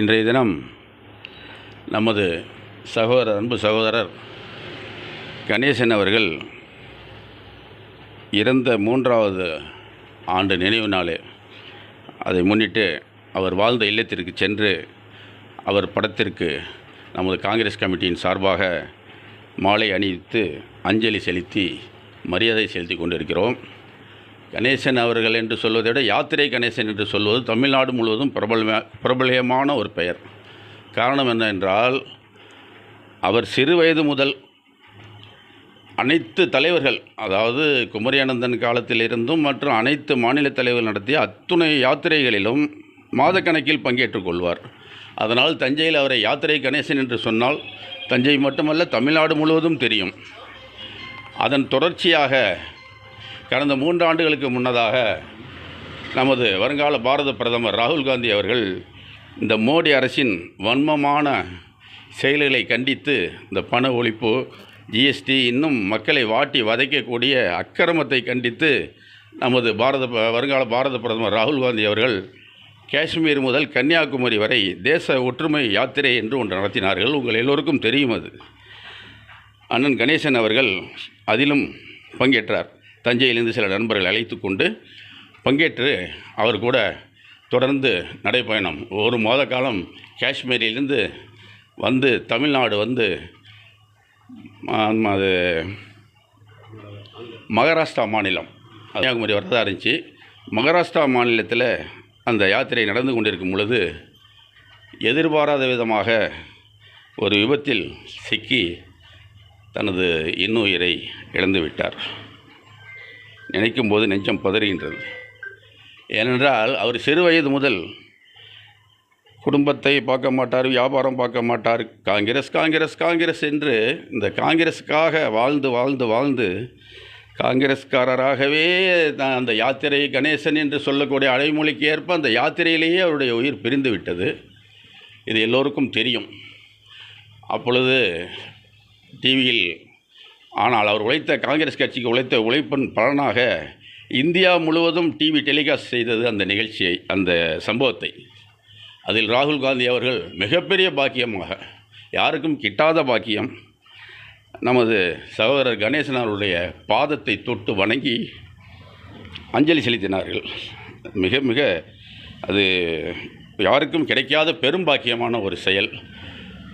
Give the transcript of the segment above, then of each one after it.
இன்றைய தினம் நமது அன்பு சகோதரர் கணேசன் அவர்கள் இறந்த 3வது ஆண்டு நினைவு நாள். அதை முன்னிட்டு அவர் வாழ்ந்த இல்லத்திற்கு சென்று அவர் படத்திற்கு நமது காங்கிரஸ் கமிட்டியின் சார்பாக மாலை அணிவித்து அஞ்சலி செலுத்தி மரியாதை செலுத்தி கொண்டிருக்கிறோம். கணேசன் அவர்கள் என்று சொல்வதை விட யாத்திரை கணேசன் என்று சொல்வது தமிழ்நாடு முழுவதும் பிரபலமான ஒரு பெயர். காரணம் என்னவென்றால், அவர் சிறு வயது முதல் அனைத்து தலைவர்கள், அதாவது குமரியானந்தன் காலத்திலிருந்தும் மற்றும் அனைத்து மாநில தலைவர்கள் நடத்திய அத்துணை யாத்திரைகளிலும் மாதக்கணக்கில் பங்கேற்றுக் கொள்வார். அதனால் தஞ்சையில் அவரை யாத்திரை கணேசன் என்று சொன்னால் தஞ்சை மட்டுமல்ல தமிழ்நாடு முழுவதும் தெரியும். அதன் தொடர்ச்சியாக கடந்த 3 ஆண்டுகளுக்கு முன்னதாக நமது வருங்கால பாரத பிரதமர் ராகுல் காந்தி அவர்கள் இந்த மோடி அரசின் வன்மமான செயல்களை கண்டித்து இந்த பண ஒழிப்பு, ஜிஎஸ்டி, இன்னும் மக்களை வாட்டி வதைக்கக்கூடிய அக்கிரமத்தை கண்டித்து நமது வருங்கால பாரத பிரதமர் ராகுல் காந்தி அவர்கள் காஷ்மீர் முதல் கன்னியாகுமரி வரை தேச ஒற்றுமை யாத்திரை என்று ஒன்று நடத்தினார்கள். உங்கள் எல்லோருக்கும் தெரியும். அது அண்ணன் கணேசன் அவர்கள் அதிலும் பங்கேற்றார். தஞ்சையிலிருந்து சில நண்பர்கள் அழைத்து கொண்டு பங்கேற்று அவர் கூட தொடர்ந்து நடைப்பயணம் 1 மாத காலம் காஷ்மீரிலிருந்து வந்து தமிழ்நாடு வந்து அது மகாராஷ்டிரா மாநிலம் கன்னியாகுமரி வரதா இருந்துச்சு. மகாராஷ்டிரா மாநிலத்தில் அந்த யாத்திரை நடந்து கொண்டிருக்கும் பொழுது எதிர்பாராத விதமாக ஒரு விபத்தில் சிக்கி தனது இன்னுயிரை இழந்துவிட்டார். நினைக்கும் போது நெஞ்சம் பதறுகின்றது. ஏனென்றால் அவர் சிறு வயது முதல் குடும்பத்தை பார்க்க மாட்டார், வியாபாரம் பார்க்க மாட்டார். காங்கிரஸ் காங்கிரஸ் காங்கிரஸ் என்று இந்த காங்கிரஸுக்காக வாழ்ந்து காங்கிரஸ்காரராகவே அந்த யாத்திரை கணேசன் என்று சொல்லக்கூடிய அடைமொழிக்கு ஏற்ப அந்த யாத்திரையிலேயே அவருடைய உயிர் பிரிந்து விட்டது. இது எல்லோருக்கும் தெரியும். அப்பொழுது டிவியில், ஆனால் அவர் உழைத்த காங்கிரஸ் கட்சிக்கு உழைத்த உழைப்பின் பலனாக இந்தியா முழுவதும் டிவி டெலிகாஸ்ட் செய்தது அந்த நிகழ்ச்சியை, அந்த சம்பவத்தை. அதில் ராகுல் காந்தி அவர்கள் மிகப்பெரிய பாக்கியமாக, யாருக்கும் கிட்டாத பாக்கியம், நமது சகோதரர் கணேசன் அவருடைய பாதத்தை தொட்டு வணங்கி அஞ்சலி செலுத்தினார்கள். மிக மிக அது யாருக்கும் கிடைக்காத பெரும் பாக்கியமான ஒரு செயல்.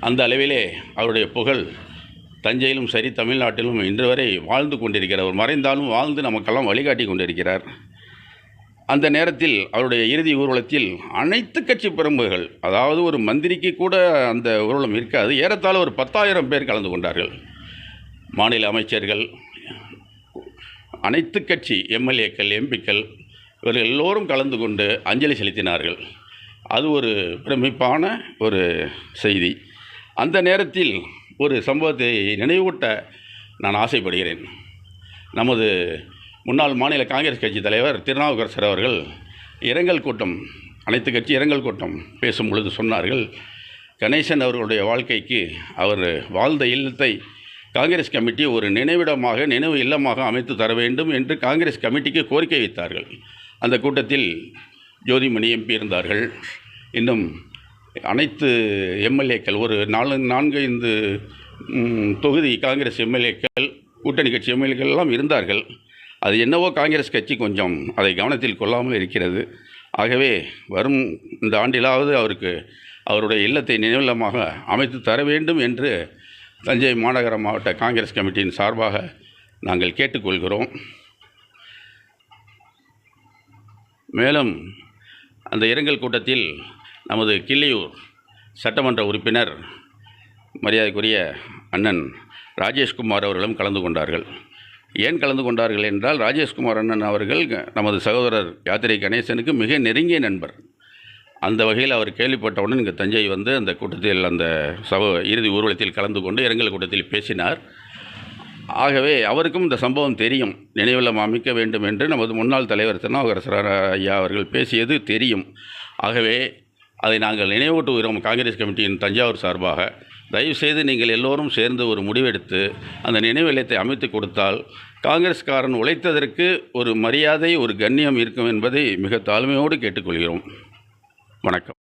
அந்த அளவிலே அவருடைய புகழ் தஞ்சையிலும் சரி தமிழ்நாட்டிலும் இன்று வரை வாழ்ந்து கொண்டிருக்கிறார். மறைந்தாலும் வாழ்ந்து நமக்கெல்லாம் வழிகாட்டி கொண்டிருக்கிறார். அந்த நேரத்தில் அவருடைய இறுதி ஊர்வலத்தில் அனைத்து கட்சி பிரமுகர்கள், அதாவது ஒரு மந்திரிக்கு கூட அந்த ஊர்வலம் இருக்காது, ஏறத்தாழ ஒரு 10,000 பேர் கலந்து கொண்டார்கள். மாநில அமைச்சர்கள், அனைத்து கட்சி எம்எல்ஏக்கள், எம்பிக்கள், இவர்கள் எல்லோரும் கலந்து கொண்டு அஞ்சலி செலுத்தினார்கள். அது ஒரு பிரமிப்பான ஒரு செய்தி. அந்த நேரத்தில் ஒரு சம்பவத்தை நினைவூட்ட நான் ஆசைப்படுகிறேன். நமது முன்னாள் மாநில காங்கிரஸ் கட்சி தலைவர் திருநாவுக்கரசர் அவர்கள் இரங்கல் கூட்டம், அனைத்து கட்சி இரங்கல் கூட்டம் பேசும் பொழுது சொன்னார்கள், கணேசன் அவர்களுடைய வாழ்க்கைக்கு அவர் வாழ்ந்த இல்லத்தை காங்கிரஸ் கமிட்டி ஒரு நினைவு இல்லமாக அமைத்து தர வேண்டும் என்று காங்கிரஸ் கமிட்டிக்கு கோரிக்கை வைத்தார்கள். அந்த கூட்டத்தில் ஜோதிமணி எம்பி இருந்தார்கள். இன்னும் அனைத்து எம்எல்ஏக்கள், ஒரு 4-5 தொகுதி காங்கிரஸ் எம்எல்ஏக்கள், கூட்டணி கட்சி எம்எல்ஏக்கள் எல்லாம் இருந்தார்கள். அது என்னவோ காங்கிரஸ் கட்சி கொஞ்சம் அதை கவனத்தில் கொள்ளாமல் இருக்கிறது. ஆகவே வரும் இந்த ஆண்டிலாவது அவருக்கு அவருடைய இல்லத்தை நினைவில்லமாக அமைத்து தர வேண்டும் என்று தஞ்சை மாநகர மாவட்ட காங்கிரஸ் கமிட்டியின் சார்பாக நாங்கள் கேட்டுக்கொள்கிறோம். மேலும் அந்த இரங்கல் கூட்டத்தில் நமது கிள்ளியூர் சட்டமன்ற உறுப்பினர் மரியாதைக்குரிய அண்ணன் ராஜேஷ்குமார் அவர்களும் கலந்து கொண்டார்கள். ஏன் கலந்து கொண்டார்கள் என்றால், ராஜேஷ்குமார் அண்ணன் அவர்கள் நமது சகோதரர் யாத்திரை கணேசனுக்கு மிக நெருங்கிய நண்பர். அந்த வகையில் அவர் கேள்விப்பட்டவுடன் இங்கே தஞ்சை வந்து அந்த கூட்டத்தில், அந்த இறுதி ஊர்வலத்தில் கலந்து கொண்டு இரங்கல் கூட்டத்தில் பேசினார். ஆகவே அவருக்கும் இந்த சம்பவம் தெரியும். நினைவில்லம் அமைக்க வேண்டும் என்று நமது முன்னாள் தலைவர் திருநாவுக்கரசர் ஐயா அவர்கள் பேசியது தெரியும். ஆகவே அதை நாங்கள் நினைவூட்டுகிறோம். காங்கிரஸ் கமிட்டியின் தஞ்சாவூர் சார்பாக தயவுசெய்து நீங்கள் எல்லோரும் சேர்ந்து ஒரு முடிவெடுத்து அந்த நினைவில்லத்தை அமைத்து கொடுத்தால் காங்கிரஸ்காரன் உழைத்ததற்கு ஒரு மரியாதை, ஒரு கண்ணியம் இருக்கும் என்பதை மிக தாழ்மையோடு கேட்டுக்கொள்கிறோம். வணக்கம்.